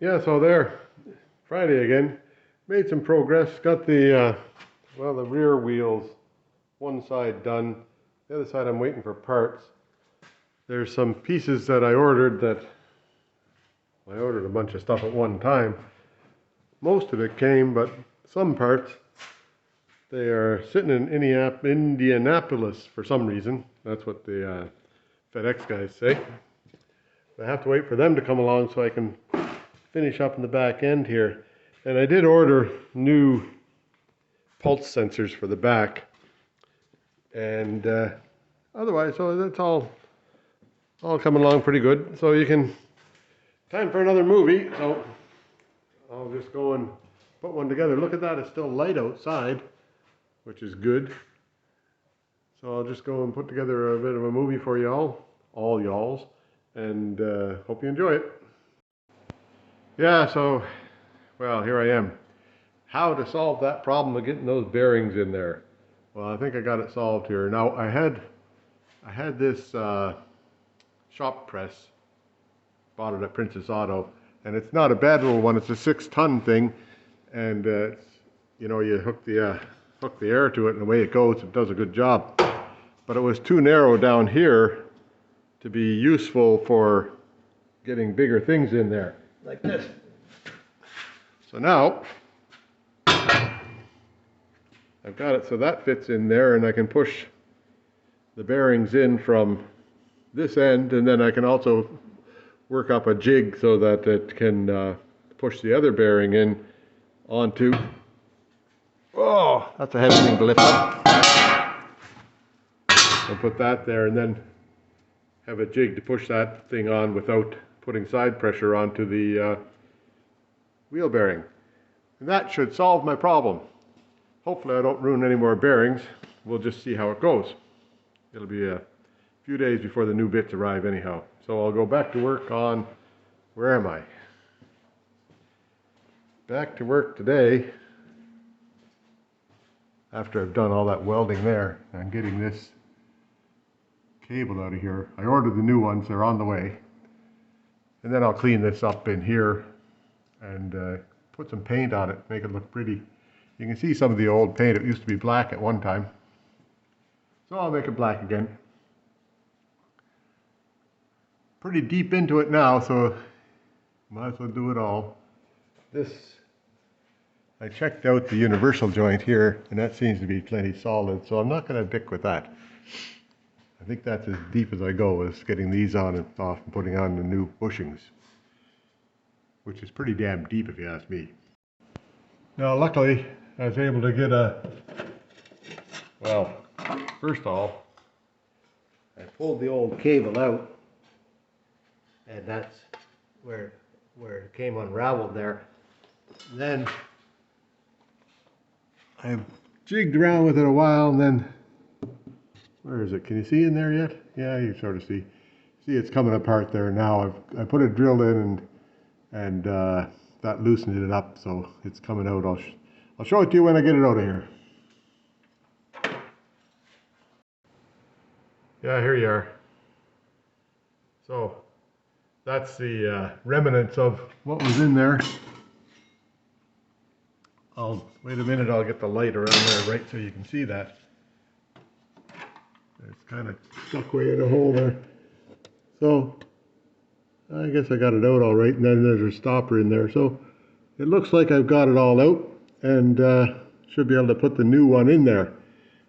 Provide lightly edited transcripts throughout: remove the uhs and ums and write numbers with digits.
Yeah, so there, Friday again. Made some progress. Got the rear wheels, one side done. The other side I'm waiting for parts. There's some pieces that I ordered I ordered a bunch of stuff at one time. Most of it came, but some parts, they are sitting in Indianapolis for some reason. That's what the FedEx guys say. I have to wait for them to come along so I can finish up in the back end here. And I did order new pulse sensors for the back. And otherwise, so that's all coming along pretty good. So time for another movie. So I'll just go and put one together. Look at that, it's still light outside, which is good. So I'll just go and put together a bit of a movie for y'all, all y'alls, and hope you enjoy it. Yeah, so, well, here I am. How to solve that problem of getting those bearings in there. Well, I think I got it solved here. Now, I had this shop press, bought it at Princess Auto, and it's not a bad little one. It's a 6-ton thing, and you hook the air to it, and away it goes. It does a good job. But it was too narrow down here to be useful for getting bigger things in there, like this. So now, I've got it so that fits in there, and I can push the bearings in from this end, and then I can also work up a jig so that it can push the other bearing in onto. Oh, that's a heavy thing to lift up. I'll put that there and then have a jig to push that thing on without putting side pressure onto the wheel bearing. And that should solve my problem. Hopefully I don't ruin any more bearings. We'll just see how it goes. It'll be a few days before the new bits arrive anyhow. So I'll go back to work on, where am I? Back to work today. After I've done all that welding there, I'm getting this cable out of here. I ordered the new ones, they're on the way. And then I'll clean this up in here and put some paint on it, make it look pretty. You can see some of the old paint. It used to be black at one time. So I'll make it black again. Pretty deep into it now, so might as well do it all. I checked out the universal joint here, and that seems to be plenty solid, so I'm not going to dick with that. I think that's as deep as I go, is getting these on and off and putting on the new bushings, which is pretty damn deep if you ask me. Now luckily I was able to get well, first of all, I pulled the old cable out, and that's where it came unraveled there. And then I jigged around with it a while, and then, where is it? Can you see in there yet? Yeah, you sort of see. See, it's coming apart there now. I put a drill in and that loosened it up, so it's coming out. I'll show it to you when I get it out of here. Yeah, here you are. So that's the remnants of what was in there. Wait a minute, I'll get the light around there right so you can see that. It's kind of stuck way in a hole there. So I guess I got it out all right, and then there's a stopper in there. So it looks like I've got it all out, and should be able to put the new one in there.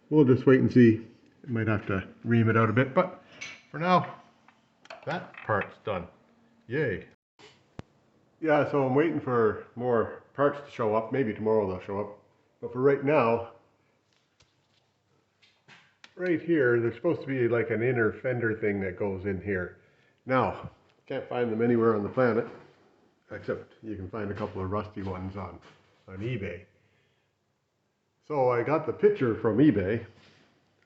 We'll just wait and see. I might have to ream it out a bit, but for now, that part's done. Yay. Yeah, so I'm waiting for more parts to show up. Maybe tomorrow they'll show up. But for right now, right here, there's supposed to be like an inner fender thing that goes in here. Now, can't find them anywhere on the planet, except you can find a couple of rusty ones on eBay. So I got the picture from eBay.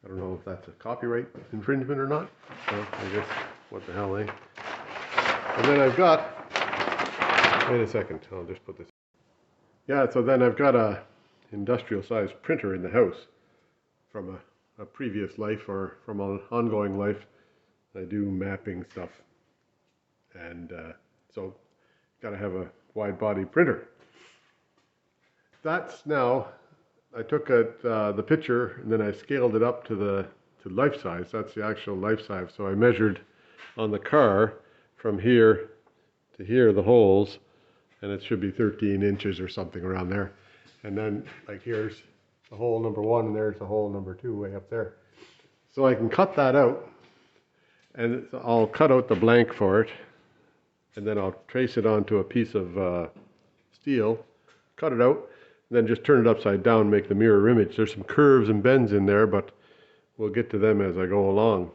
I don't know if that's a copyright infringement or not. So I guess, what the hell, eh? And then I've got, wait a second, I'll just put this. Yeah, so then I've got a industrial sized printer in the house from a previous life or from an ongoing life. I do mapping stuff. And so got to have a wide body printer. That's now, I took the picture and then I scaled it up to life size. That's the actual life size. So I measured on the car from here to here the holes, and it should be 13 inches or something around there. And then like here's the hole number 1 and there's the hole number 2 way up there. So I can cut that out, and I'll cut out the blank for it, and then I'll trace it onto a piece of steel, cut it out, and then just turn it upside down and make the mirror image. There's some curves and bends in there, but we'll get to them as I go along.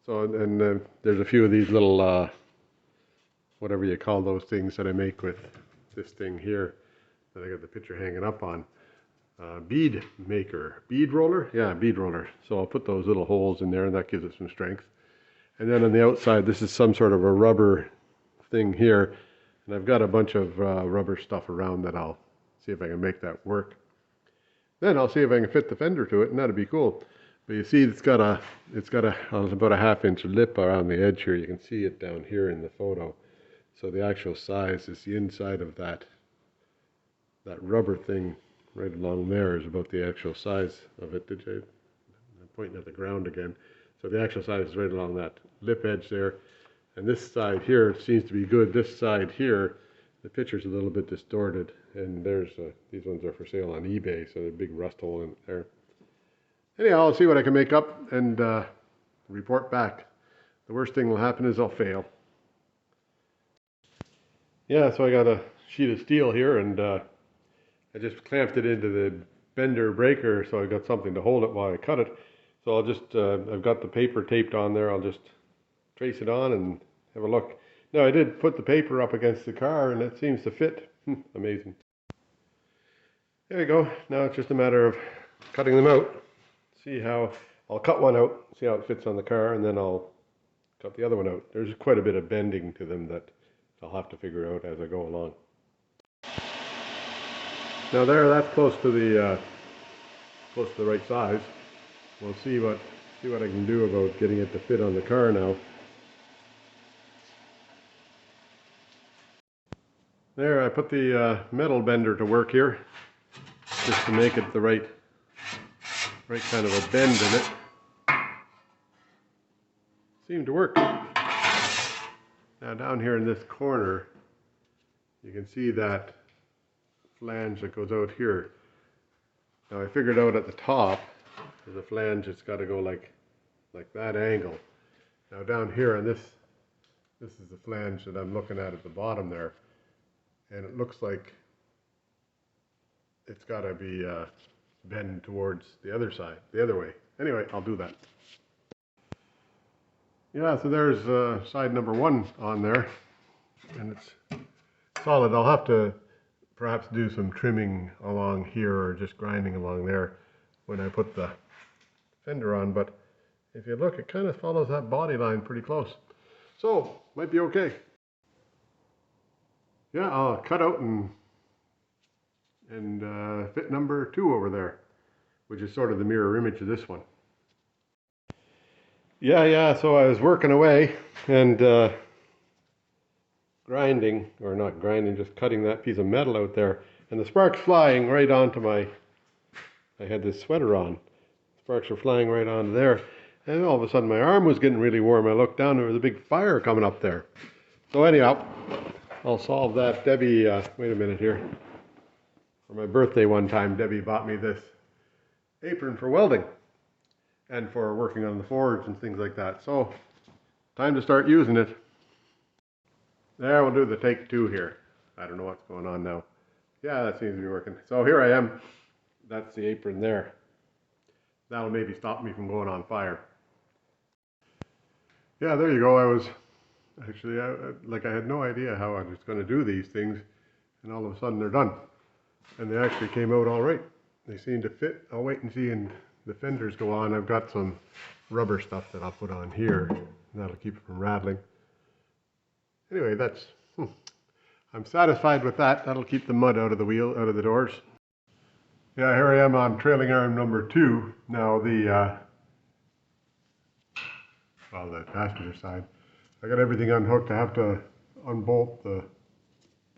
So, and there's a few of these little, whatever you call those things that I make with this thing here that I got the picture hanging up on. Bead maker, bead roller? Yeah, bead roller. So I'll put those little holes in there and that gives it some strength. And then on the outside, this is some sort of a rubber thing here. And I've got a bunch of rubber stuff around that I'll see if I can make that work. Then I'll see if I can fit the fender to it, and that'd be cool. But you see, it's got about a 1/2 inch lip around the edge here. You can see it down here in the photo. So the actual size is the inside of that rubber thing right along there is about the actual size of it. I'm pointing at the ground again. So the actual size is right along that lip edge there. And this side here seems to be good. This side here, the picture's a little bit distorted. And there's these ones are for sale on eBay, so there's a big rust hole in there. Anyhow, I'll see what I can make up and report back. The worst thing will happen is I'll fail. Yeah, so I got a sheet of steel here, and I just clamped it into the bender breaker, so I got something to hold it while I cut it. So I'll just, I've got the paper taped on there. I'll just trace it on and have a look. Now, I did put the paper up against the car, and it seems to fit. Amazing. There you go. Now it's just a matter of cutting them out. See how, I'll cut one out, see how it fits on the car, and then I'll cut the other one out. There's quite a bit of bending to them that I'll have to figure out as I go along. Now there, that's close to the right size. We'll see what I can do about getting it to fit on the car now. There, I put the metal bender to work here, just to make it the right kind of a bend in it. Seemed to work. Now down here in this corner, you can see that flange that goes out here. Now I figured out at the top, there's a flange that's got to go like that angle. Now down here, and this is the flange that I'm looking at the bottom there, and it looks like it's got to be bend towards the other side, the other way. Anyway, I'll do that. Yeah, so there's side number 1 on there, and it's solid. I'll have to perhaps do some trimming along here or just grinding along there when I put the fender on, but if you look, it kind of follows that body line pretty close. So, might be okay. Yeah, I'll cut out and fit number 2 over there, which is sort of the mirror image of this one. Yeah, so I was working away and grinding, or not grinding, just cutting that piece of metal out there, and the sparks flying right onto I had this sweater on. Sparks were flying right onto there, and all of a sudden my arm was getting really warm. I looked down, there was a big fire coming up there. So anyhow, I'll solve that. Debbie, wait a minute here. For my birthday one time, Debbie bought me this apron for welding and for working on the forge and things like that. So, time to start using it. There, we'll do the take 2 here. I don't know what's going on now. Yeah, that seems to be working. So here I am. That's the apron there. That'll maybe stop me from going on fire. Yeah, there you go. I was actually, I had no idea how I was going to do these things, and all of a sudden they're done. And they actually came out all right. They seem to fit. I'll wait and see, and the fenders go on. I've got some rubber stuff that I'll put on here. That'll keep it from rattling. Anyway, that's, I'm satisfied with that. That'll keep the mud out of the wheel, out of the doors. Yeah, here I am on trailing arm number 2. Now the passenger side. I got everything unhooked. I have to unbolt the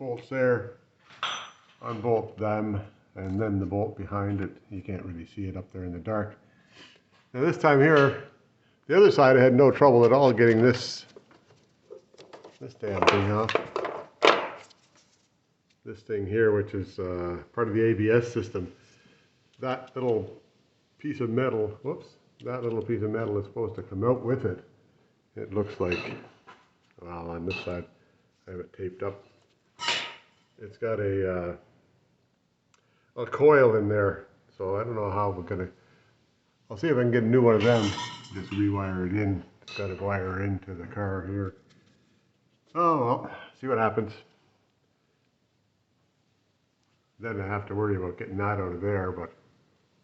bolts there, unbolt them, and then the bolt behind it. You can't really see it up there in the dark. Now this time here, the other side I had no trouble at all getting this damn thing off. This thing here, which is part of the ABS system. That little piece of metal, whoops, that little piece of metal is supposed to come out with it. It looks like, well, on this side, I have it taped up. It's got a coil in there, so I don't know how we're gonna, I'll see if I can get a new one of them, just rewire it in. It's got to wire into the car here. Oh well, see what happens. Then I have to worry about getting that out of there, but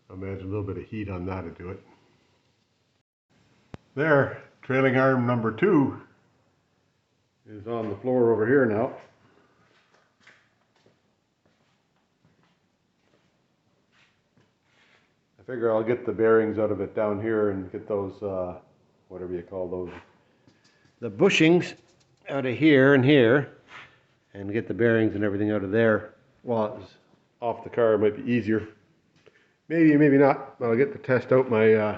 I imagine a little bit of heat on that to do it. There, trailing arm number 2 is on the floor over here now. I figure I'll get the bearings out of it down here and get those, whatever you call those, the bushings out of here and here, and get the bearings and everything out of there while it's off the car. It might be easier. Maybe, maybe not, but I'll get to test out my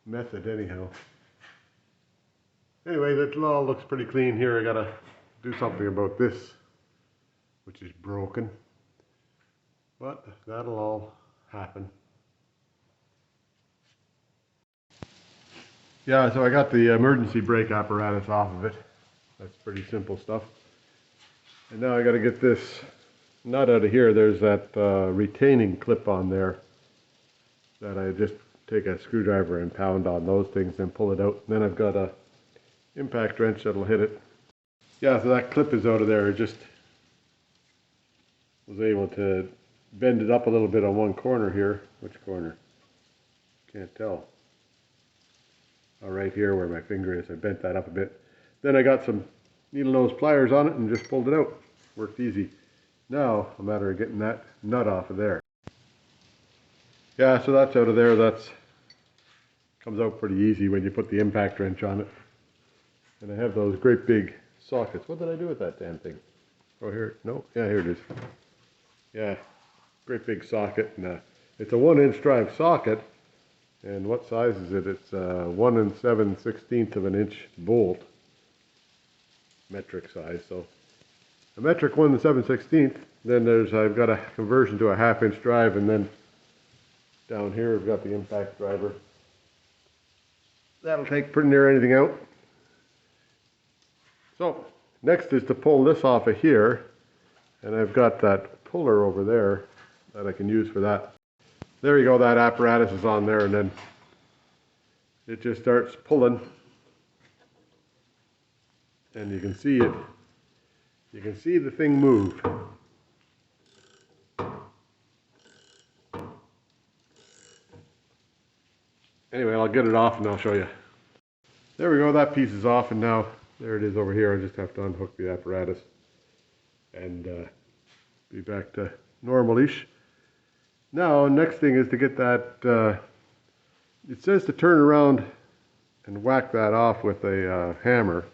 method anyhow. Anyway, that all looks pretty clean here. I gotta do something about this, which is broken, but that'll all happen. Yeah, so I got the emergency brake apparatus off of it. That's pretty simple stuff. And now I got to get this nut out of here. There's that retaining clip on there that I just take a screwdriver and pound on those things and pull it out. And then I've got a impact wrench that'll hit it. Yeah, so that clip is out of there. I just was able to bend it up a little bit on one corner here. Which corner? Can't tell. Oh, right here where my finger is. I bent that up a bit. Then I got some needle nose pliers on it and just pulled it out. Worked easy. Now, a matter of getting that nut off of there. Yeah, so that's out of there. That's comes out pretty easy when you put the impact wrench on it. And I have those great big sockets. What did I do with that damn thing? Oh, here. No. Yeah, here it is. Yeah, great big socket. And it's a 1-inch drive socket. And what size is it? It's 1 7/16 of an inch bolt. Metric size. So a metric 1 7/16. Then I've got a conversion to a 1/2-inch drive, and then down here I've got the impact driver. That'll take pretty near anything out. So next is to pull this off of here, and I've got that puller over there that I can use for that. There you go, that apparatus is on there, and then it just starts pulling, and you can see it. You can see the thing move. Anyway, I'll get it off and I'll show you. There we go, that piece is off, and now there it is over here. I just have to unhook the apparatus and be back to normal-ish. Now, next thing is to get that, it says to turn around and whack that off with a hammer,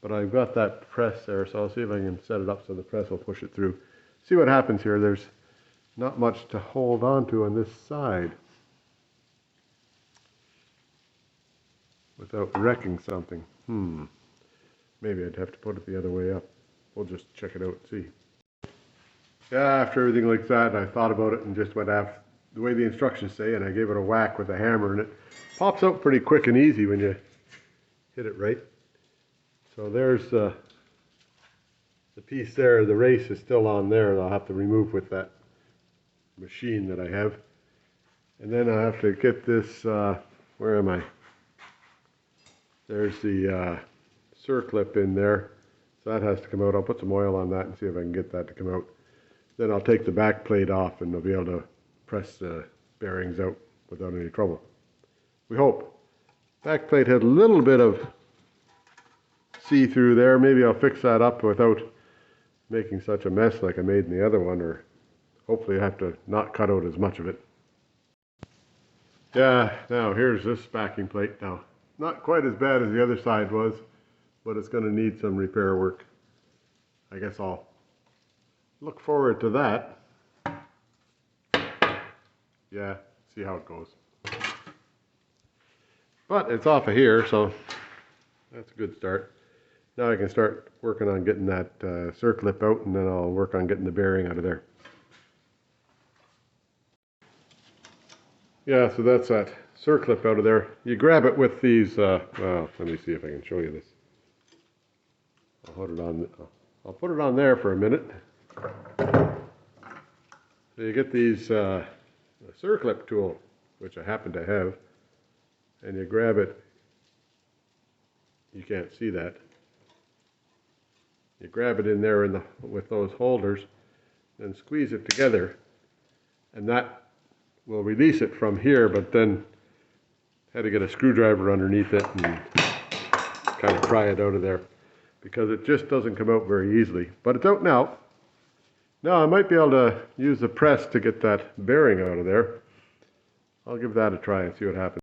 but I've got that press there, so I'll see if I can set it up so the press will push it through. See what happens here. There's not much to hold on to on this side without wrecking something. Maybe I'd have to put it the other way up. We'll just check it out and see. Yeah, after everything like that, I thought about it and just went after the way the instructions say, and I gave it a whack with a hammer, and it pops out pretty quick and easy when you hit it right. So there's the piece there. The race is still on there, and I'll have to remove with that machine that I have. And then I have to get this, where am I? There's the circlip in there. So that has to come out. I'll put some oil on that and see if I can get that to come out. Then I'll take the back plate off and I'll be able to press the bearings out without any trouble. We hope. Back plate had a little bit of see-through there. Maybe I'll fix that up without making such a mess like I made in the other one, or hopefully I have to not cut out as much of it. Yeah, now here's this backing plate. Now, not quite as bad as the other side was, but it's going to need some repair work. I guess I'll look forward to that. Yeah, see how it goes. But it's off of here, so that's a good start. Now I can start working on getting that circlip out, and then I'll work on getting the bearing out of there. Yeah, so that's that circlip out of there. You grab it with these, well, let me see if I can show you this. I'll put it on there for a minute. So you get these a circlip tool, which I happen to have, and you grab it. You can't see that. You grab it in there with those holders and squeeze it together, and that will release it from here, but then had to get a screwdriver underneath it and kind of pry it out of there, because it just doesn't come out very easily. But it's out now. Now I might be able to use the press to get that bearing out of there. I'll give that a try and see what happens.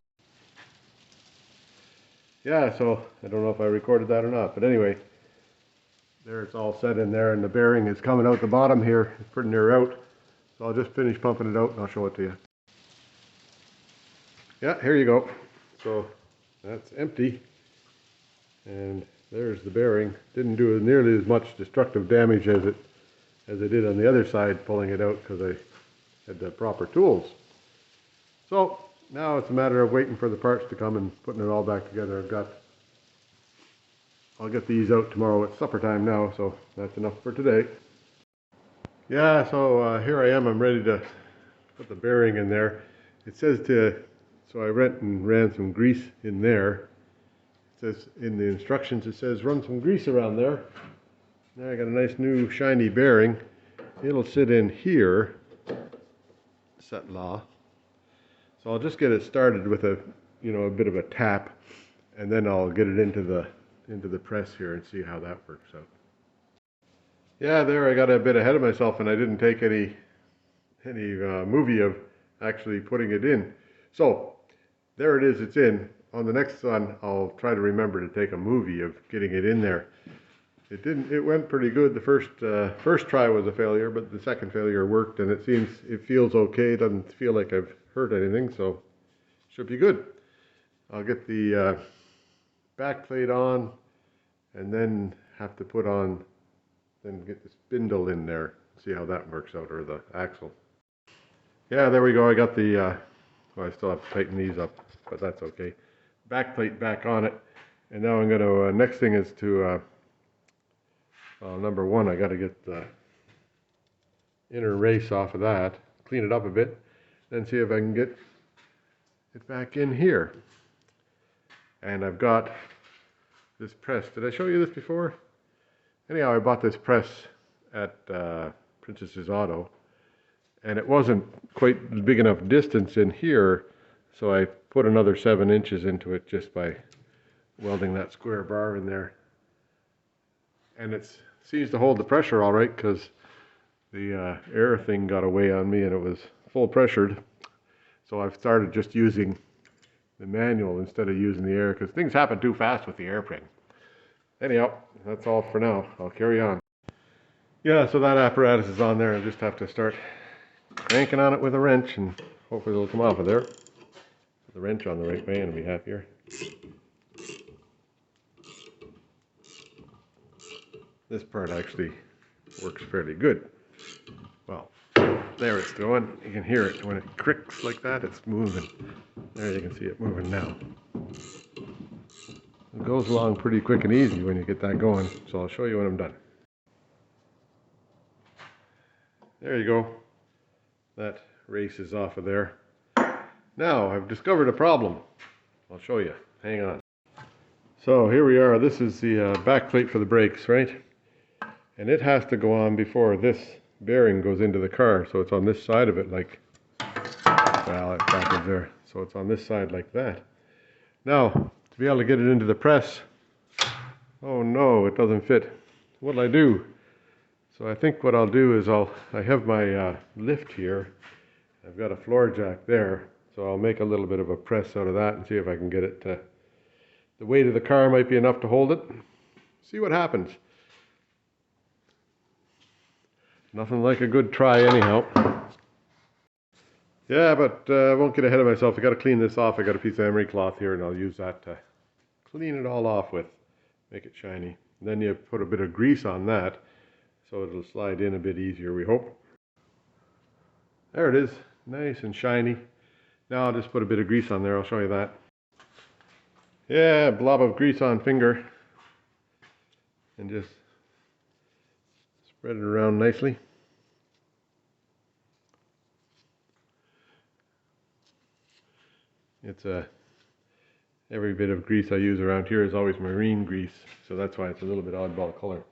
Yeah, so I don't know if I recorded that or not, but anyway, there it's all set in there, and the bearing is coming out the bottom here. It's pretty near out. So I'll just finish pumping it out and I'll show it to you. Yeah, here you go. So that's empty. And there's the bearing. Didn't do nearly as much destructive damage as I did on the other side, pulling it out, because I had the proper tools. So now it's a matter of waiting for the parts to come and putting it all back together. I'll get these out tomorrow. It's supper time now, so that's enough for today. Yeah, so here I am. I'm ready to put the bearing in there. It says so I went and ran some grease in there. It says in the instructions, it says run some grease around there. Now I got a nice new shiny bearing. It'll sit in here, set law. So I'll just get it started with a bit of a tap, and then I'll get it into the press here and see how that works out. Yeah, there I got a bit ahead of myself, and I didn't take any movie of actually putting it in. So there it is, it's in. On the next one, I'll try to remember to take a movie of getting it in there. It went pretty good. The first try was a failure, but the second failure worked, and it feels okay. It doesn't feel like I've hurt anything, so should be good. I'll get the back plate on, and then have to get the spindle in there, see how that works out, or the axle. Yeah, there we go. I got well, I still have to tighten these up, but that's okay. Back plate back on it, and now I'm going to, next thing is to, number one, I got to get the inner race off of that, clean it up a bit, then see if I can get it back in here. And I've got this press. Did I show you this before? Anyhow, I bought this press at Princess's Auto, and it wasn't quite big enough distance in here, so I put another 7 inches into it just by welding that square bar in there. And it seems to hold the pressure all right, because the air thing got away on me and it was full pressured. So I've started just using the manual instead of using the air, because things happen too fast with the airplane. Anyhow, that's all for now. I'll carry on. Yeah, so that apparatus is on there. I just have to start cranking on it with a wrench, and hopefully it'll come off of there. Put the wrench on the right way and I'll be happier. This part actually works fairly good. Well, there it's going. You can hear it when it cricks like that. It's moving. There, you can see it moving now. It goes along pretty quick and easy when you get that going, so I'll show you when I'm done. There you go. That race is off of there. Now, I've discovered a problem. I'll show you. Hang on. So here we are. This is the back plate for the brakes, right? And it has to go on before this bearing goes into the car. So it's on this side of it, like, well, it's backwards there. So it's on this side like that. Now, to be able to get it into the press, oh no, it doesn't fit. What'll I do? So I think what I'll do is I have my lift here. I've got a floor jack there. So I'll make a little bit of a press out of that and see if I can get it to, the weight of the car might be enough to hold it. See what happens. Nothing like a good try anyhow. Yeah, but I won't get ahead of myself. I got to clean this off. I got a piece of emery cloth here, and I'll use that to clean it all off with, make it shiny. And then you put a bit of grease on that, so it'll slide in a bit easier, we hope. There it is, nice and shiny. Now I'll just put a bit of grease on there. I'll show you that. Yeah, blob of grease on finger, and just spread it around nicely. It's every bit of grease I use around here is always marine grease, so that's why it's a little bit oddball color.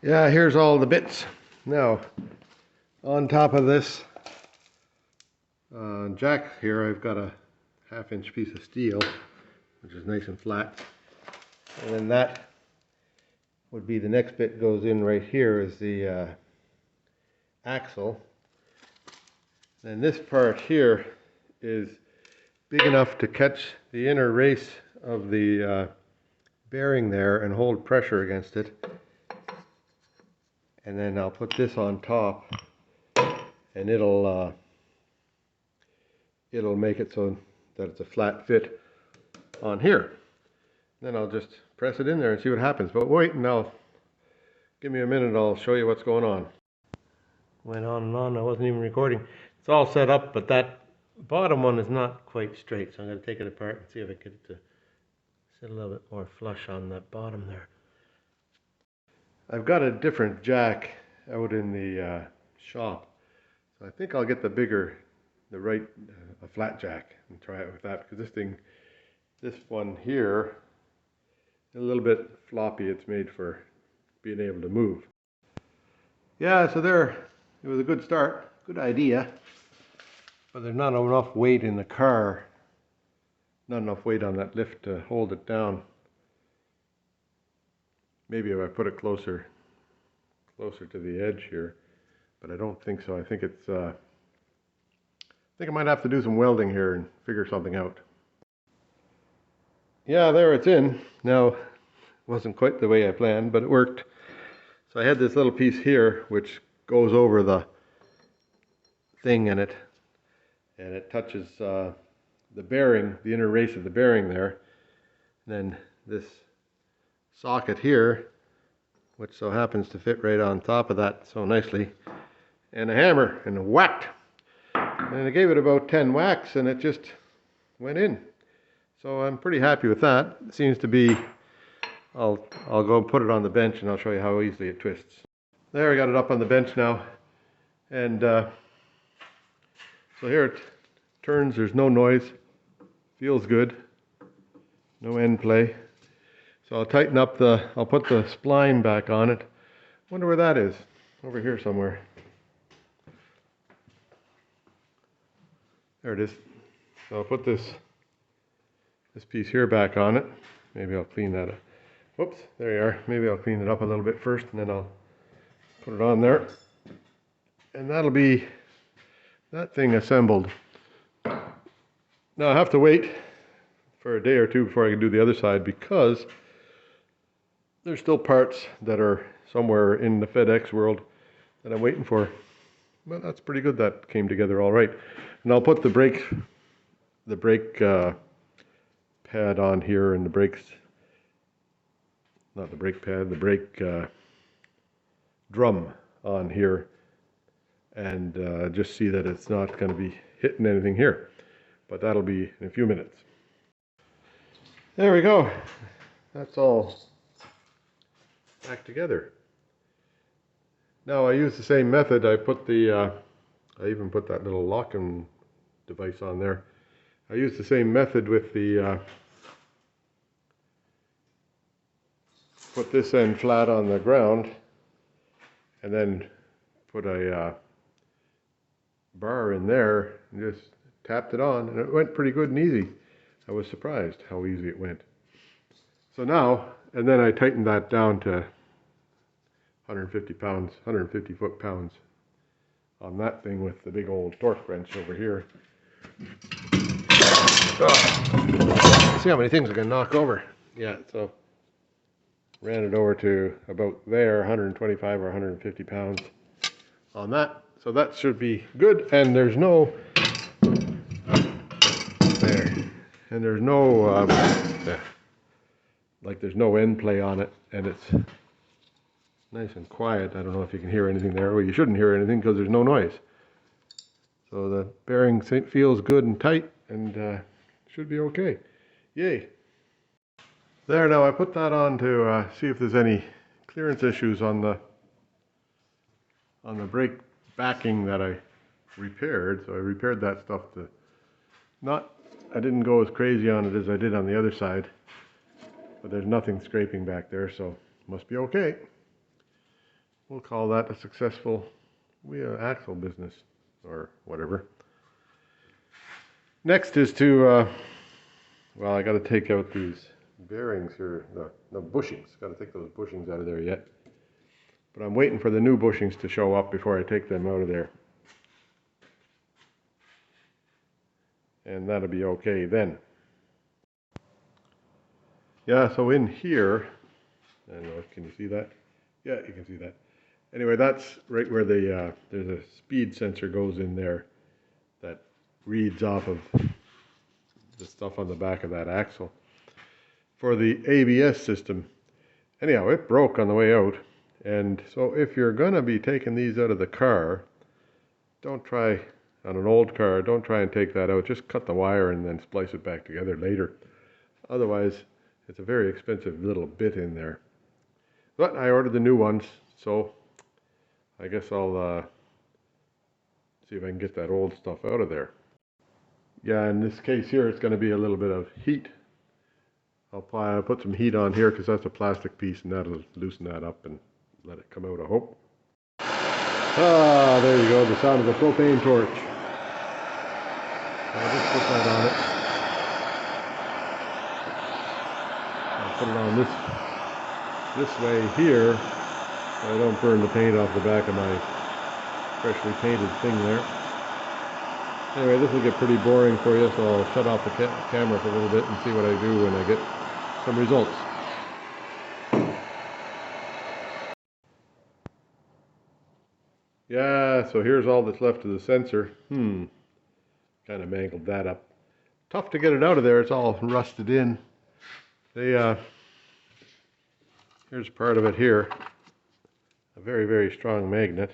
Yeah, here's all the bits. Now, on top of this jack here, I've got a 1/2 inch piece of steel, which is nice and flat. And then that would be the next bit goes in right here is the axle. And this part here is big enough to catch the inner race of the bearing there and hold pressure against it. And then I'll put this on top, and it'll make it so that it's a flat fit on here. Then I'll just press it in there and see what happens. But wait, now give me a minute, I'll show you what's going on. Went on and on, I wasn't even recording. It's all set up, but that bottom one is not quite straight, so I'm going to take it apart and see if I get it to sit a little bit more flush on that bottom there. I've got a different jack out in the shop, so I think I'll get a flat jack and try it with that, because this one here is a little bit floppy. It's made for being able to move. Yeah, so there, it was a good start, good idea, but there's not enough weight in the car, not enough weight on that lift to hold it down. Maybe if I put it closer to the edge here, but I don't think so. I think it's I think I might have to do some welding here and figure something out. Yeah, there it's in. Now, it wasn't quite the way I planned, but it worked. So I had this little piece here which goes over the thing in it, and it touches the bearing, the inner race of the bearing there. And then this socket here, which so happens to fit right on top of that so nicely, and a hammer, and whacked. And I gave it about 10 whacks and it just went in. So I'm pretty happy with that. It seems to be, I'll go and put it on the bench and I'll show you how easily it twists. There, I got it up on the bench now. And so here it turns, there's no noise, feels good, no end play. So I'll tighten up I'll put the spline back on it. Wonder where that is, over here somewhere. There it is. So I'll put this piece here back on it. Maybe I'll clean that up. Whoops, there you are. Maybe I'll clean it up a little bit first and then I'll put it on there. And that'll be that thing assembled. Now I have to wait for a day or two before I can do the other side, because there's still parts that are somewhere in the FedEx world that I'm waiting for. Well, that's pretty good. That came together all right. And I'll put the brake pad on here, and the brakes, not the brake pad, the brake drum on here, and just see that it's not going to be hitting anything here. But that'll be in a few minutes. There we go. That's all back together. Now I use the same method. I even put that little locking device on there. I use the same method with the put this end flat on the ground and then put a bar in there and just tapped it on, and it went pretty good and easy. I was surprised how easy it went. So now, and then I tightened that down to 150 pounds, 150 foot-pounds on that thing with the big old torque wrench over here. Oh. See how many things I can knock over. Yeah, so ran it over to about there, 125 or 150 pounds on that. So that should be good, and there's no there, and there's no like there's no end play on it, and it's nice and quiet. I don't know if you can hear anything there. Well, you shouldn't hear anything because there's no noise. So the bearing feels good and tight, and should be okay. Yay! There, now I put that on to see if there's any clearance issues on the brake backing that I repaired. So I repaired that stuff to I didn't go as crazy on it as I did on the other side, but there's nothing scraping back there, so must be okay. We'll call that a successful axle business or whatever. Next is to well, I got to take out these bearings here, the bushings. Got to take those bushings out of there yet. But I'm waiting for the new bushings to show up before I take them out of there. And that'll be okay then. Yeah, so in here, I don't know, can you see that? Yeah, you can see that. Anyway, that's right where the there's a speed sensor goes in there that reads off of the stuff on the back of that axle for the ABS system. Anyhow, it broke on the way out, and so if you're gonna be taking these out of the car, don't try on an old car, don't try and take that out. Just cut the wire and then splice it back together later. Otherwise, it's a very expensive little bit in there. But I ordered the new ones, so I guess I'll see if I can get that old stuff out of there. Yeah, in this case here, it's going to be a little bit of heat. I'll put some heat on here because that's a plastic piece, and that'll loosen that up and let it come out, I hope. Ah, there you go, the sound of a propane torch. I'll just put that on it. I'll put it on this way here, so I don't burn the paint off the back of my freshly painted thing there. Anyway, this will get pretty boring for you, so I'll shut off the camera for a little bit and see what I do when I get some results. Yeah, so here's all that's left of the sensor. Kind of mangled that up. Tough to get it out of there, it's all rusted in. Here's part of it here. A very, very strong magnet.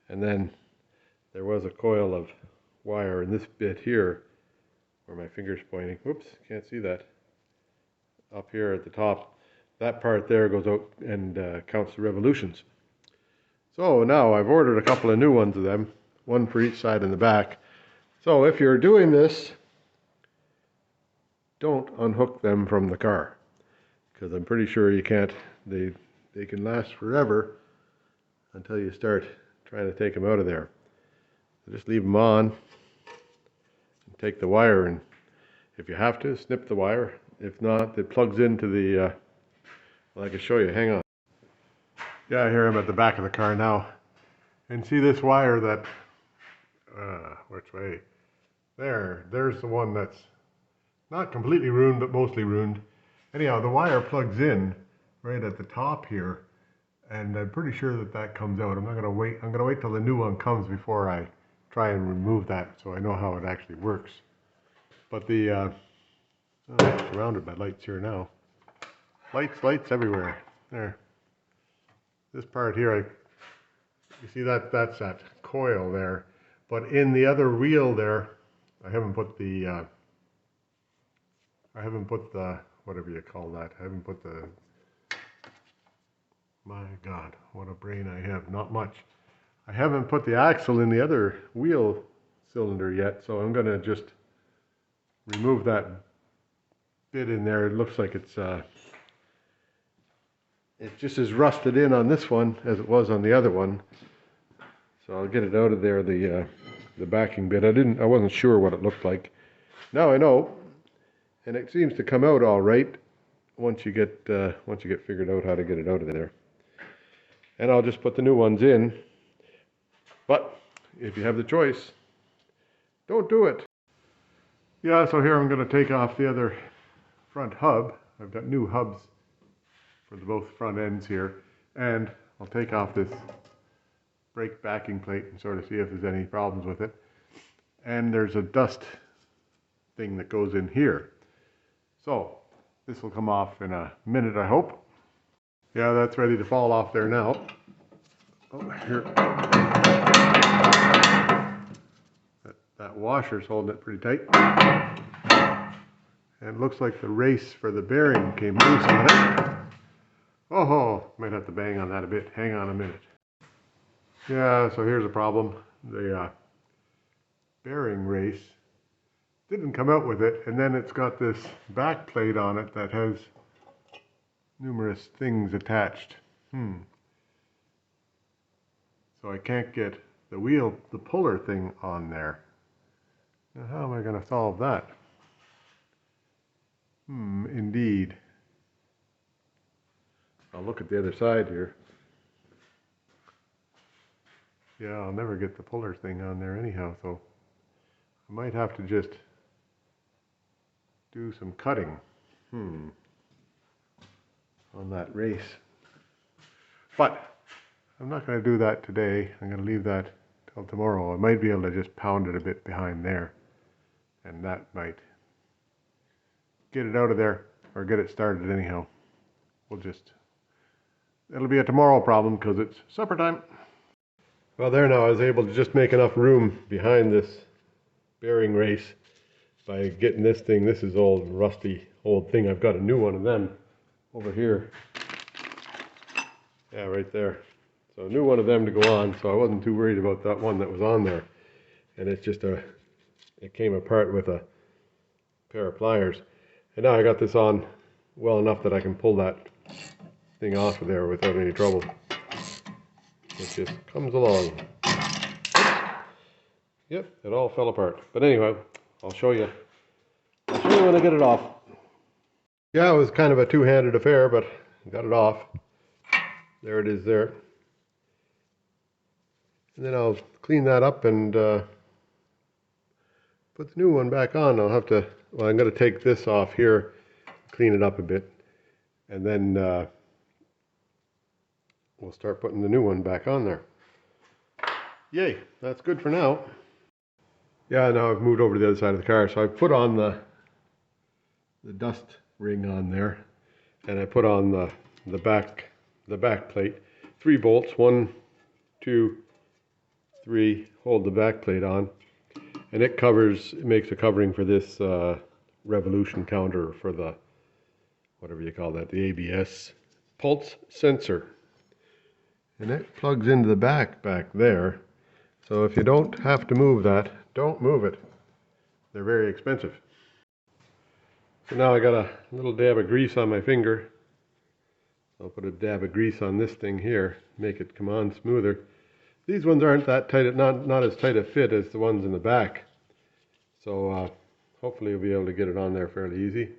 And then there was a coil of wire in this bit here, where my finger's pointing. Whoops, can't see that. Up here at the top. That part there goes out and counts the revolutions. So now I've ordered a couple of new ones of them, one for each side in the back. So if you're doing this, don't unhook them from the car, because I'm pretty sure you can't. They can last forever until you start trying to take them out of there. So just leave them on and take the wire, and if you have to, snip the wire. If not, it plugs into the well, I can show you, hang on. Yeah, here I'm at the back of the car now, and see this wire that which way? There's the one that's not completely ruined, but mostly ruined. Anyhow, the wire plugs in right at the top here, and I'm pretty sure that comes out. I'm gonna wait till the new one comes before I try and remove that, so I know how it actually works. But the I'm surrounded by lights here now. Lights everywhere. There. This part here, you see that's that coil there. But in the other wheel there, I haven't put the whatever you call that. I haven't put the, my God, what a brain I have, not much. I haven't put the axle in the other wheel cylinder yet, so I'm gonna just remove that bit in there. It looks like it's just as rusted in on this one as it was on the other one. So I'll get it out of there, the backing bit. I wasn't sure what it looked like. Now I know, and it seems to come out all right once you get figured out how to get it out of there. And I'll just put the new ones in. But if you have the choice, don't do it. Yeah, so here I'm going to take off the other front hub. I've got new hubs for both front ends here, and I'll take off this brake backing plate and sort of see if there's any problems with it. And there's a dust thing that goes in here. So this will come off in a minute, I hope. Yeah, that's ready to fall off there now. Oh, here. That washer's holding it pretty tight. And it looks like the race for the bearing came loose on it. Oh, might have to bang on that a bit. Hang on a minute. Yeah, so here's a problem. The bearing race didn't come out with it, and then it's got this back plate on it that has numerous things attached. So I can't get the puller thing on there. Now how am I going to solve that? Indeed. I'll look at the other side here. Yeah, I'll never get the puller thing on there anyhow, so I might have to just do some cutting on that race. But I'm not going to do that today. I'm going to leave that till tomorrow. I might be able to just pound it a bit behind there, and that might get it out of there or get it started anyhow. It'll be a tomorrow problem because it's supper time. Well, there now, I was able to just make enough room behind this bearing race by getting this thing. This is old, rusty, old thing. I've got a new one of them over here. Yeah, right there. So a new one of them to go on, so I wasn't too worried about that one that was on there. And it's just it came apart with a pair of pliers. And now I got this on well enough that I can pull that thing off of there without any trouble. It just comes along. Yep, it all fell apart. But anyway, I'll show you when I get it off. Yeah, it was kind of a two-handed affair, but I got it off. There it is there. And then I'll clean that up and put the new one back on. I'm going to take this off here, clean it up a bit, and then we'll start putting the new one back on there. Yay, that's good for now. Yeah, now I've moved over to the other side of the car, so I put on the dust ring on there, and I put on the back plate. 3 bolts, 1, 2, 3, hold the back plate on, and it makes a covering for this revolution counter for the, whatever you call that, the ABS pulse sensor. And it plugs into the back there. So if you don't have to move that, don't move it. They're very expensive. So now I got a little dab of grease on my finger. I'll put a dab of grease on this thing here, make it come on smoother. These ones aren't that tight, not as tight a fit as the ones in the back. So hopefully you'll be able to get it on there fairly easy.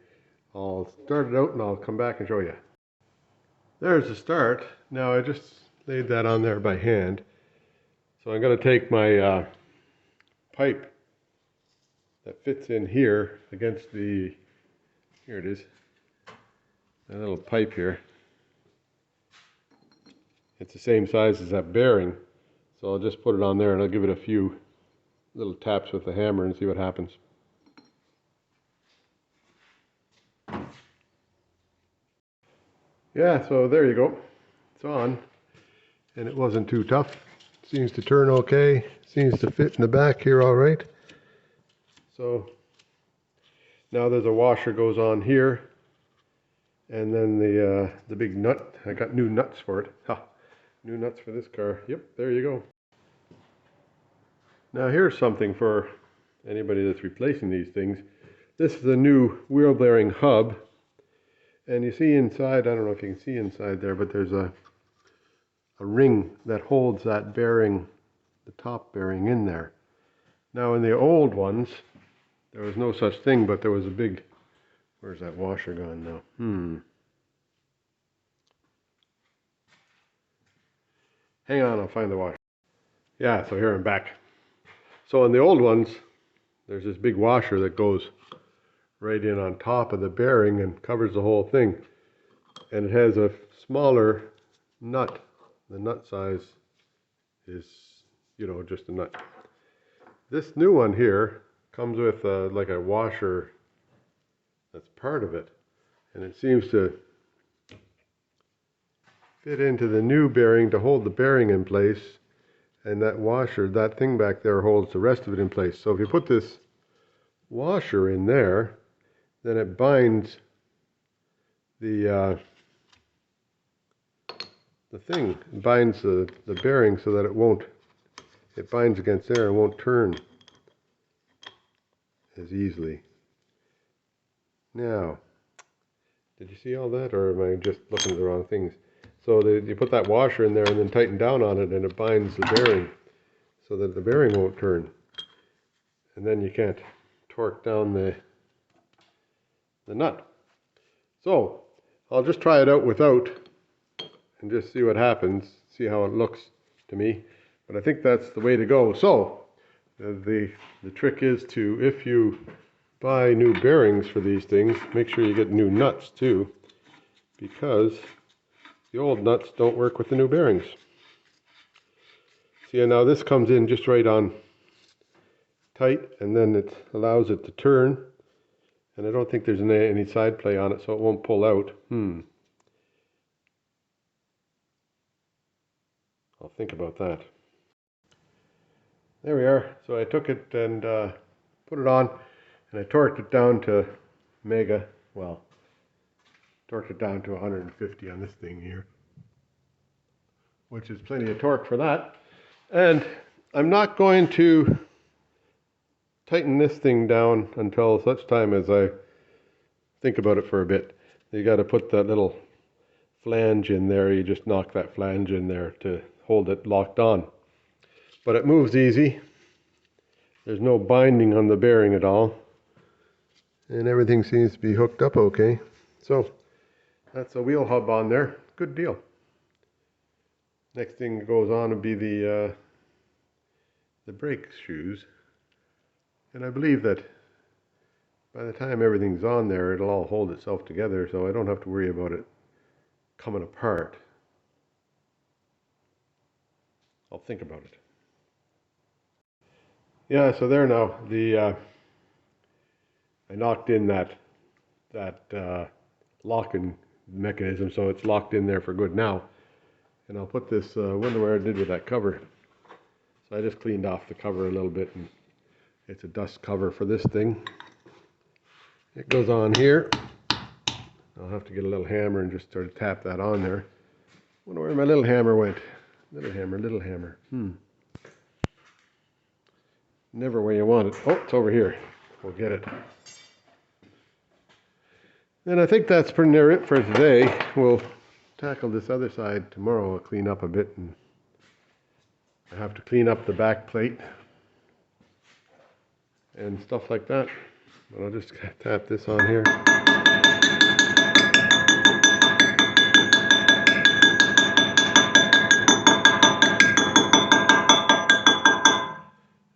I'll start it out and I'll come back and show you. There's the start. Now I just laid that on there by hand. So I'm going to take my pipe that fits in here against here it is, that little pipe here. It's the same size as that bearing. So I'll just put it on there and I'll give it a few little taps with the hammer and see what happens. Yeah, so there you go. It's on. And it wasn't too tough. Seems to turn okay. Seems to fit in the back here all right. So now there's a washer goes on here. And then the big nut. I got new nuts for it. Ha! New nuts for this car. Yep, there you go. Now here's something for anybody that's replacing these things. This is a new wheel bearing hub. And you see inside, I don't know if you can see inside there, but there's a ring that holds that bearing, the top bearing in there. Now in the old ones, there was no such thing, but there was a big, where's that washer gone now? Hang on, I'll find the washer. Yeah, so here I'm back. So in the old ones, there's this big washer that goes right in on top of the bearing and covers the whole thing. And it has a smaller nut. The nut size is, you know, just a nut. This new one here comes with like a washer that's part of it. And it seems to fit into the new bearing to hold the bearing in place. And that washer, that thing back there, holds the rest of it in place. So if you put this washer in there, then it binds the thing, it binds the bearing so that it binds against there and won't turn as easily. Now, did you see all that, or am I just looking at the wrong things? So you put that washer in there and then tighten down on it, and it binds the bearing so that the bearing won't turn. And then you can't torque down the nut. So I'll just try it out without and just see what happens, see how it looks to me. But I think that's the way to go. So the trick is to, if you buy new bearings for these things, make sure you get new nuts too, because the old nuts don't work with the new bearings. See, now this comes in just right on tight, and then it allows it to turn. And I don't think there's any side play on it, so it won't pull out. I'll think about that. There we are. So I took it and put it on, and I torqued it down to mega. Well, torqued it down to 150 on this thing here, which is plenty of torque for that. And I'm not going to tighten this thing down until such time as I think about it for a bit. You got to put that little flange in there. You just knock that flange in there to hold it locked on. But it moves easy. There's no binding on the bearing at all. And everything seems to be hooked up okay. So that's a wheel hub on there. Good deal. Next thing that goes on would be the brake shoes. And I believe that by the time everything's on there, it'll all hold itself together, so I don't have to worry about it coming apart. I'll think about it. Yeah, so there now. I knocked in that locking mechanism, so it's locked in there for good now. And I'll put this, wonder where I did with that cover. So I just cleaned off the cover a little bit, and it's a dust cover for this thing. It goes on here. I'll have to get a little hammer and just sort of tap that on there. Wonder where my little hammer went. Little hammer, little hammer. Never where you want it. Oh, it's over here. We'll get it. And I think that's pretty near it for today. We'll tackle this other side tomorrow. I'll clean up a bit, and I have to clean up the back plate and stuff like that. But I'll just tap this on here.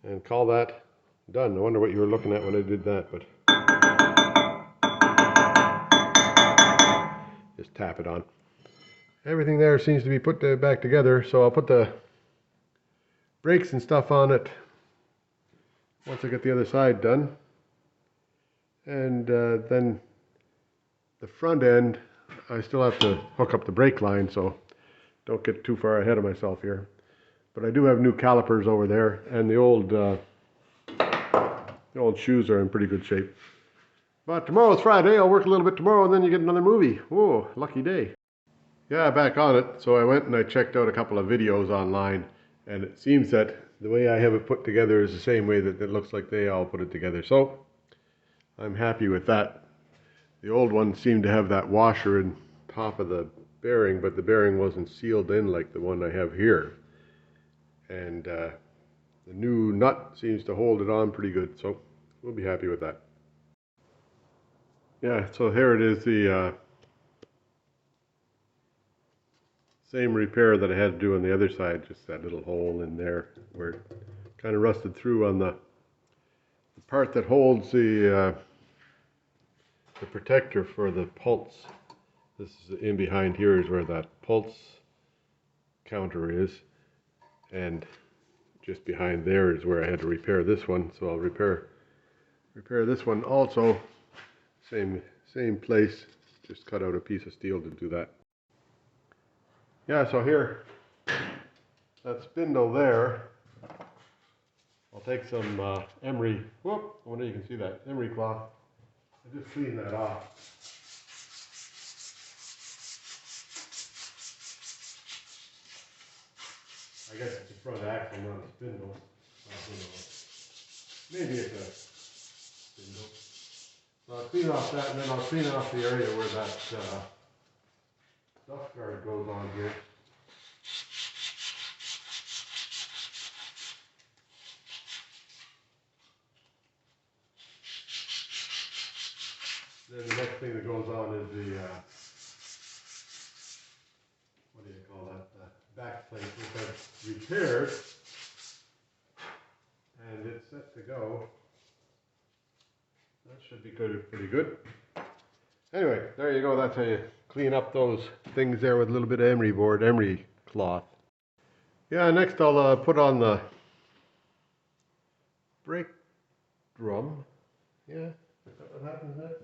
And call that done. I wonder what you were looking at when I did that, but just tap it on. Everything there seems to be put back together, so I'll put the brakes and stuff on it once I get the other side done. And then the front end, I still have to hook up the brake line, so don't get too far ahead of myself here. But I do have new calipers over there, and the old shoes are in pretty good shape. But tomorrow's Friday. I'll work a little bit tomorrow, and then you get another movie. Whoa, lucky day. Yeah, back on it. So I went and I checked out a couple of videos online, and it seems that the way I have it put together is the same way that it looks like they all put it together. So I'm happy with that. The old one seemed to have that washer in top of the bearing, but the bearing wasn't sealed in like the one I have here. And the new nut seems to hold it on pretty good, so we'll be happy with that. Yeah, so here it is, the same repair that I had to do on the other side, just that little hole in there where it kind of rusted through on the part that holds the the protector for the pulse. This is in behind here is where that pulse counter is, and just behind there is where I had to repair this one. So I'll repair this one also. Same place. Just cut out a piece of steel to do that. Yeah, so here, that spindle there, I'll take some emery, I wonder if you can see that, emery cloth, and just clean that off. I guess it's the front axle, not a spindle. Maybe it's a spindle. So I'll clean off that, and then I'll clean off the area where that dust guard goes on here. Then the next thing that goes on is the, what do you call that, back plate, which I've repaired, and it's set to go. That should be good, pretty good. Anyway, there you go, that's how you clean up those things there with a little bit of emery cloth. Yeah, next I'll put on the brake drum. Yeah, is that what happens next?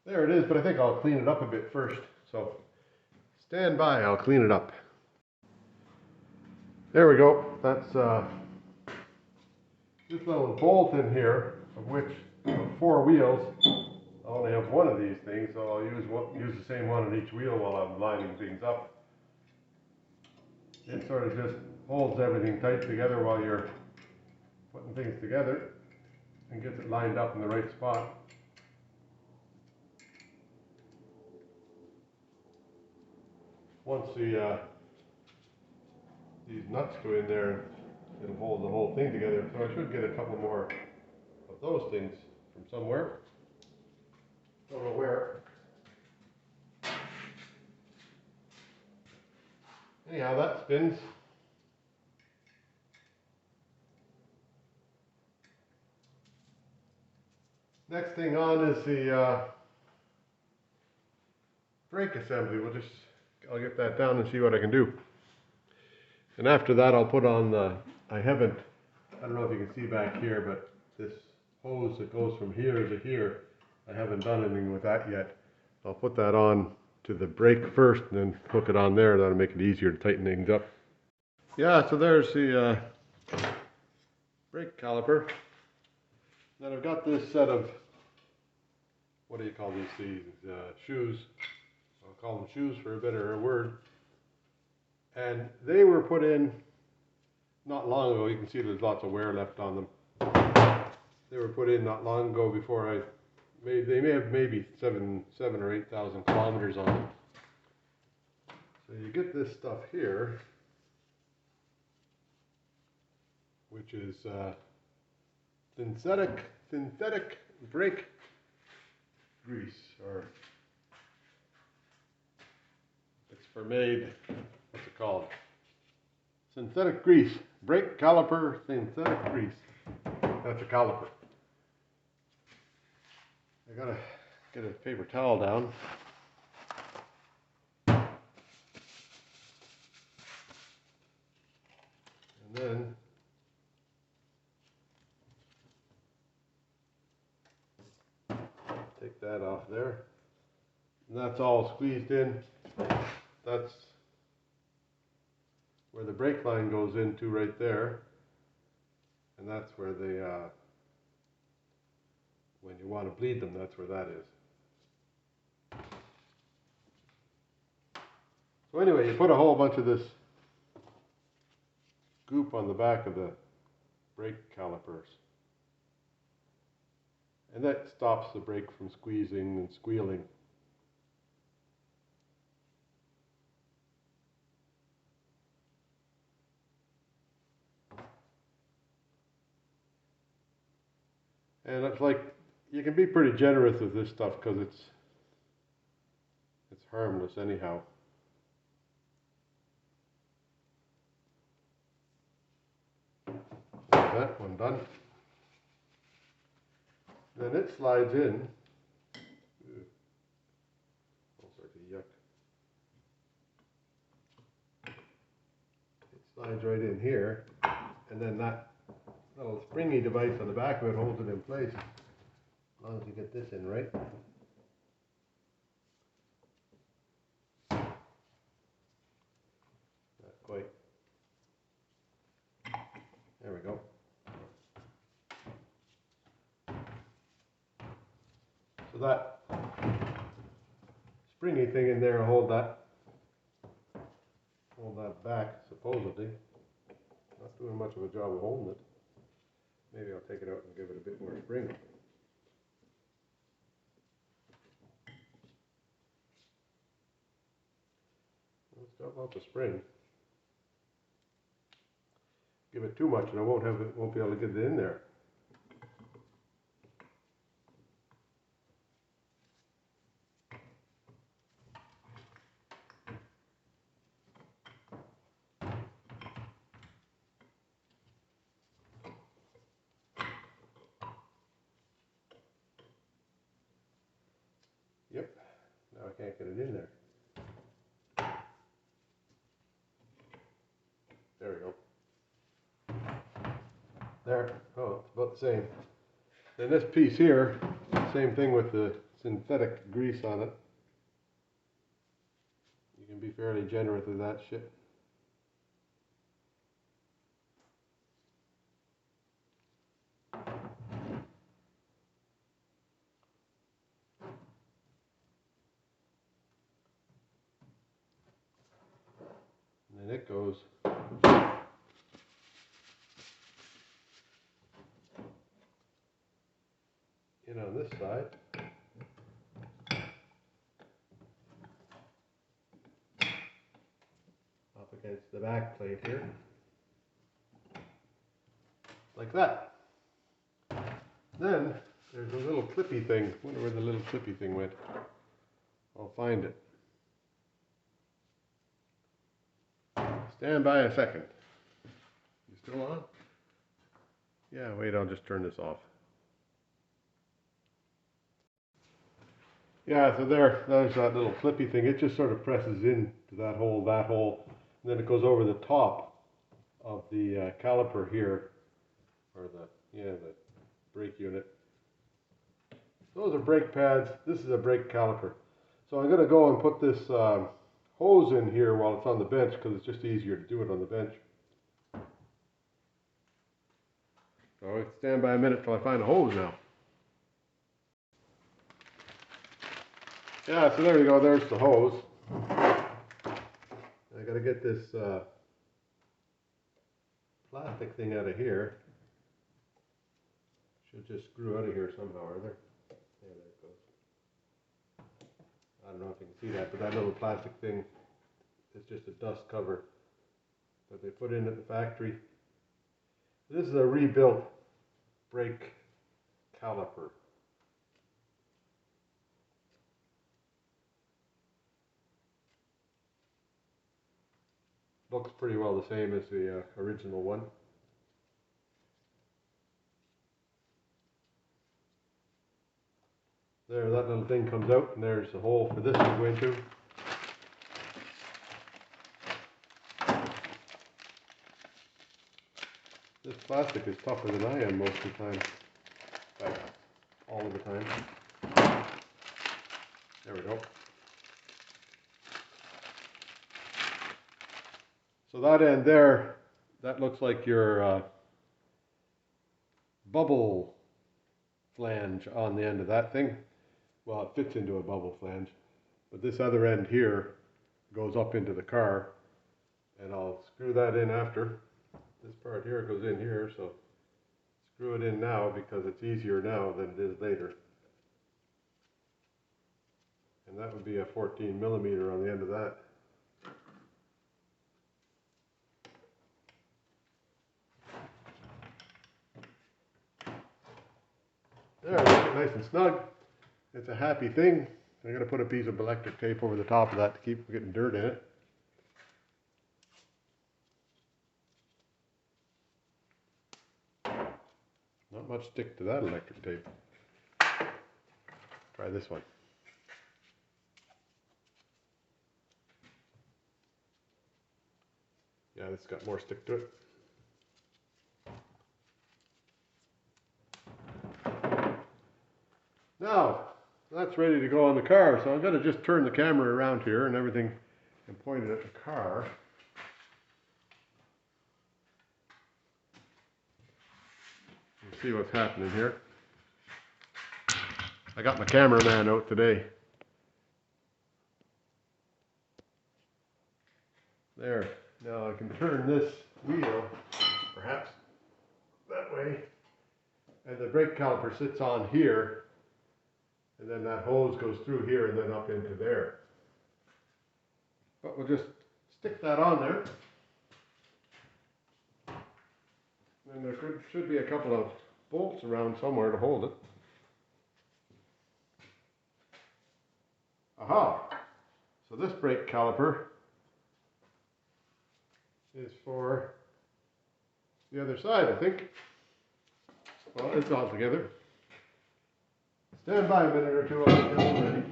There it is, but I think I'll clean it up a bit first. So stand by, I'll clean it up. There we go. That's this little bolt in here, of which 4 wheels. I only have one of these things, so I'll use the same one on each wheel while I'm lining things up. It sort of just holds everything tight together while you're putting things together and gets it lined up in the right spot. Once these nuts go in there, it'll hold the whole thing together. So I should get a couple more of those things from somewhere. Don't know where. Anyhow, that spins. Next thing on is the brake assembly. I'll get that down and see what I can do. And after that, I'll put on I don't know if you can see back here, but this hose that goes from here to here, I haven't done anything with that yet. I'll put that on to the brake first and then hook it on there. That'll make it easier to tighten things up. Yeah, so there's the brake caliper. Then I've got this set of, what do you call these shoes. I'll call them shoes for a better word. And they were put in not long ago. You can see there's lots of wear left on them. They were put in not long ago before they may have maybe 7,000 or 8,000 kilometers on them. So you get this stuff here, which is synthetic brake grease, or it's for made, what's it called? Synthetic grease, brake caliper synthetic grease. That's a caliper. I gotta get a paper towel down. And then take that off there. And that's all squeezed in. That's where the brake line goes into right there. And that's where they, when you want to bleed them, that's where that is. So anyway, you put a whole bunch of this goop on the back of the brake calipers. And that stops the brake from squeezing and squealing. And it's like, you can be pretty generous with this stuff because it's harmless anyhow. That one done. Then it slides in. All sorts of yuck. It slides right in here, and then that little springy device on the back of it holds it in place. As long as you get this in right. Not quite. There we go. So that springy thing in there will hold that back, supposedly. Not doing much of a job of holding it. Maybe I'll take it out and give it a bit more spring. It's got lots of spring. Give it too much and I won't be able to get it in there. Yep, now I can't get it in there. There we go. There, oh, it's about the same. Then this piece here, same thing with the synthetic grease on it. You can be fairly generous with that shit. And then it goes in on this side. Up against the back plate here. Like that. Then there's a little clippy thing. I wonder where the little clippy thing went. I'll find it. Stand by a second. You still on? Yeah, wait, I'll just turn this off. Yeah, so there's that little clippy thing. It just sort of presses into that hole, and then it goes over the top of the caliper here, or the brake unit. Those are brake pads. This is a brake caliper. So I'm going to go and put this hose in here while it's on the bench because it's just easier to do it on the bench. So stand by a minute till I find a hose now. Yeah, so there you go, there's the hose. I gotta get this plastic thing out of here. Should just screw out of here somehow or other. Yeah, there it goes. I don't know if you can see that, but that little plastic thing is just a dust cover that they put in at the factory. This is a rebuilt brake caliper. Looks pretty well the same as the original one. There, that little thing comes out, and there's the hole for this to go into. This plastic is tougher than I am most of the time. In fact, all of the time. There we go. So that end there, that looks like your bubble flange on the end of that thing. Well, it fits into a bubble flange. But this other end here goes up into the car. And I'll screw that in after. This part here goes in here, so screw it in now because it's easier now than it is later. And that would be a 14mm on the end of that. There, make it nice and snug. It's a happy thing. I'm going to put a piece of electric tape over the top of that to keep from getting dirt in it. Not much stick to that electric tape. Try this one. Yeah, this got more stick to it. Now, that's ready to go on the car, so I'm going to just turn the camera around here and everything and point it at the car. We'll see what's happening here. I got my cameraman out today. There. Now I can turn this wheel, perhaps, that way. And the brake caliper sits on here. And then that hose goes through here and then up into there. But we'll just stick that on there. And there should be a couple of bolts around somewhere to hold it. Aha! So this brake caliper is for the other side, I think. Well, it's all together. Stand by a minute or two, I'll get it all ready.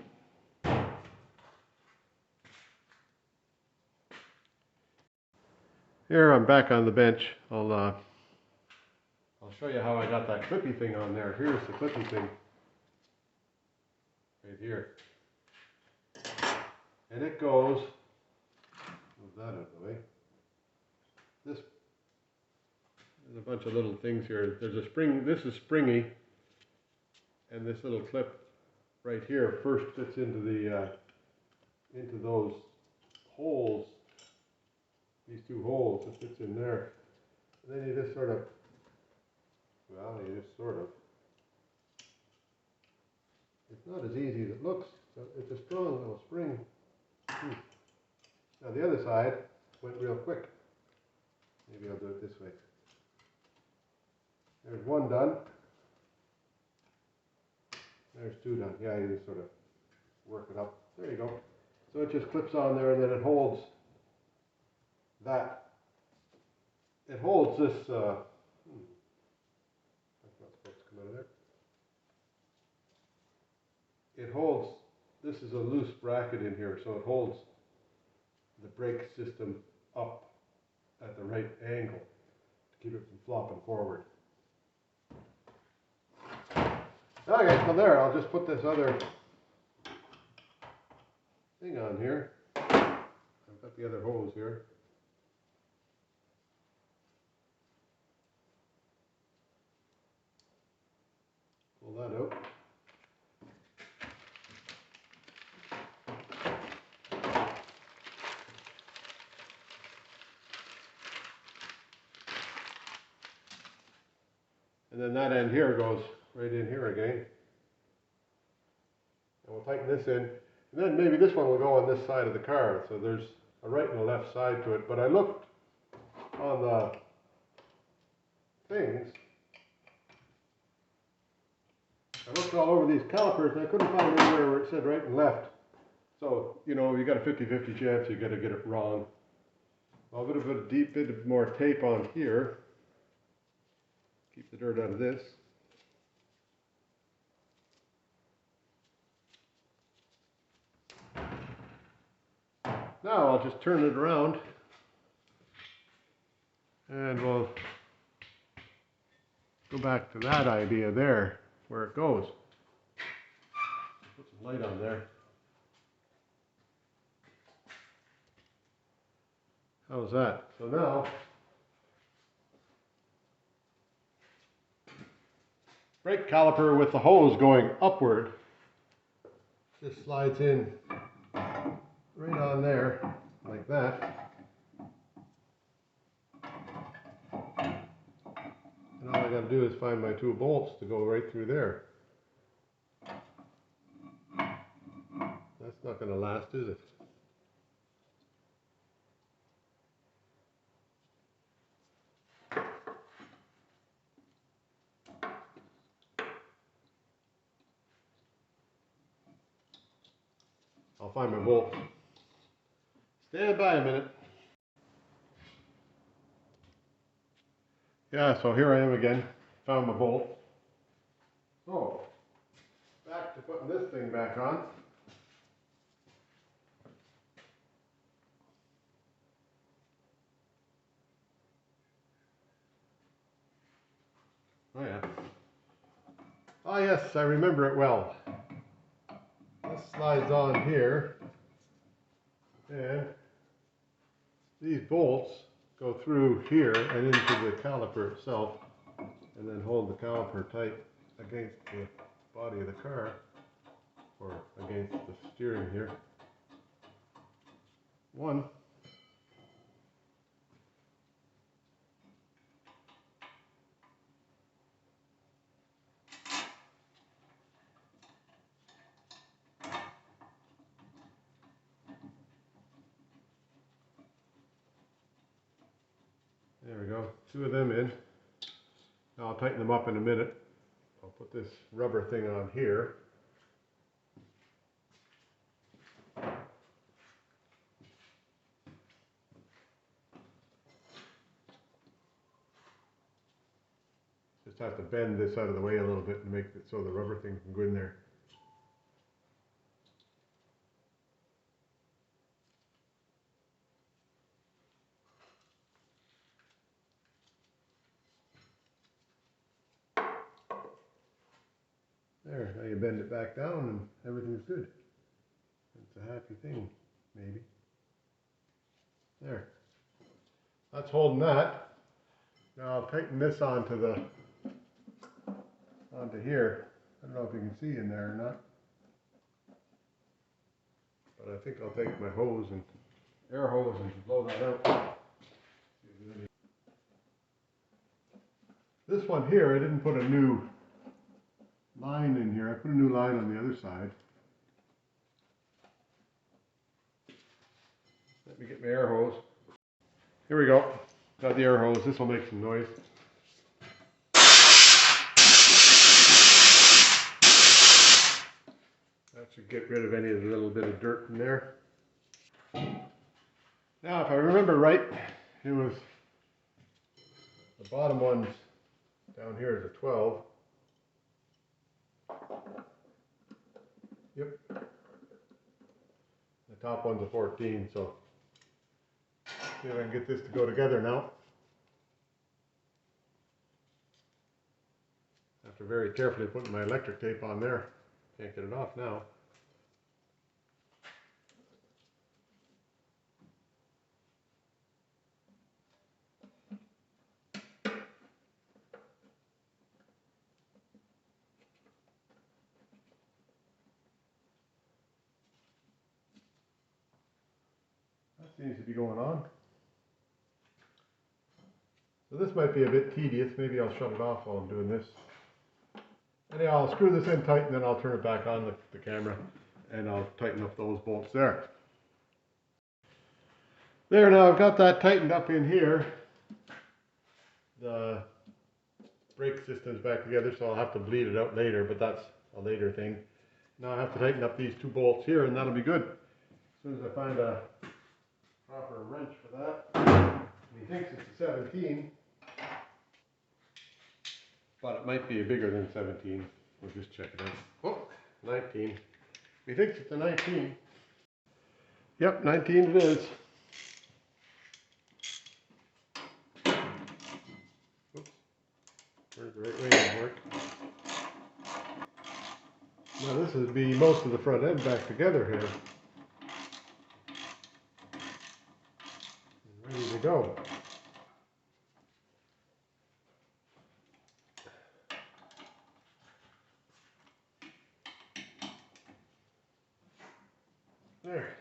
Here I'm back on the bench. I'll show you how I got that clippy thing on there. Here's the clippy thing. Right here. And it goes, move that out of the way. There's a bunch of little things here. There's a spring, this is springy. And this little clip right here first fits into the into those holes. These two holes, it fits in there. And then you just sort of, well, it's not as easy as it looks. So it's a strong little spring. Now the other side went real quick. Maybe I'll do it this way. There's one done. There's two done. Yeah, you just sort of work it up. There you go. So it just clips on there and then it holds that. It holds this, that's not supposed to come out of there. It holds, this is a loose bracket in here, so it holds the brake system up at the right angle to keep it from flopping forward. Okay, so there, I'll just put this other thing on here. I've got the other hose here. Pull that out. And then that end here goes right in here again. And we'll tighten this in. And then maybe this one will go on this side of the car. So there's a right and a left side to it. But I looked on the things. I looked all over these calipers and I couldn't find anywhere where it said right and left. So, you know, you got a 50-50 chance you got to get it wrong. I'll put a deep bit more tape on here. Keep the dirt out of this. Now I'll just turn it around and we'll go back to that idea there where it goes. Put some light on there. How's that? So now, brake caliper with the hose going upward just slides in right on there like that. And all I got to do is find my two bolts to go right through there. That's not going to last, is it? I'll find my bolt. Stand by a minute. Yeah, so here I am again. Found my bolt. So, back to putting this thing back on. Oh yeah. Oh yes, I remember it well. This slides on here, and these bolts go through here and into the caliper itself, and then hold the caliper tight against the body of the car, or against the steering here. One. There we go, 2 of them in. Now I'll tighten them up in a minute. I'll put this rubber thing on here. Just have to bend this out of the way a little bit and make it so the rubber thing can go in there. There, now you bend it back down and everything's good. It's a happy thing, maybe. There. That's holding that. Now I'll tighten this onto here. I don't know if you can see in there or not. But I think I'll take my hose and air hose and blow that out. This one here, I didn't put a new line in here. I put a new line on the other side. Let me get my air hose. Here we go. Got the air hose. This will make some noise. That should get rid of any of the little bit of dirt in there. Now, if I remember right, it was the bottom ones down here is a 12. Yep. The top one's a 14, so see if I can get this to go together now. After very carefully putting my electric tape on there. Can't get it off now. That seems to be going on. So this might be a bit tedious. Maybe I'll shut it off while I'm doing this. Anyhow, I'll screw this in tight and then I'll turn it back on the camera and I'll tighten up those bolts there. There, now I've got that tightened up in here. The brake system's back together, so I'll have to bleed it out later, but that's a later thing. Now I have to tighten up these 2 bolts here and that'll be good. As soon as I find a proper wrench for that. He thinks it's a 17, but it might be bigger than 17. We'll just check it out. Oh, 19. He thinks it's a 19. Yep, 19 it is. Oops. Where's the right way to work? Now this would be most of the front end back together here. Ready to go. There.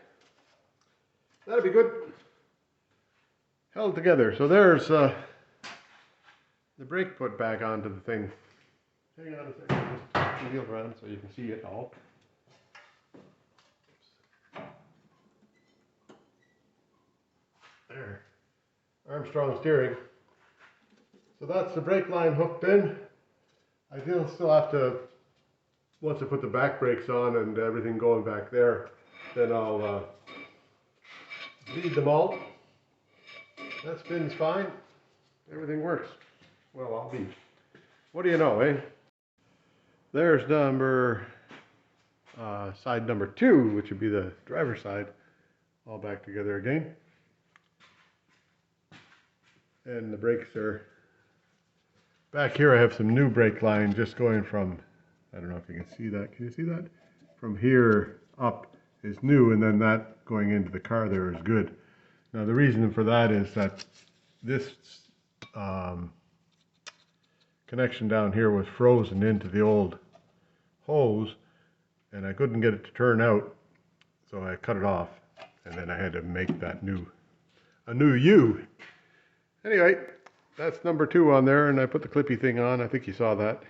That'll be good. Held together. So there's the brake put back onto the thing. Hang on a second. Just turn the wheel around so you can see it all. There. Armstrong steering. So that's the brake line hooked in. I do still have to, once I put the back brakes on and everything going back there, then I'll bleed them all. That spins fine. Everything works. Well, I'll be. What do you know, eh? There's number side number 2, which would be the driver's side, all back together again. And the brakes are back here. I have some new brake line just going from, I don't know if you can see that. Can you see that? From here up is new, and then that going into the car there is good. Now the reason for that is that this connection down here was frozen into the old hose, and I couldn't get it to turn out, so I cut it off, and then I had to make that a new U. Anyway, that's number 2 on there, and I put the clippy thing on. I think you saw that.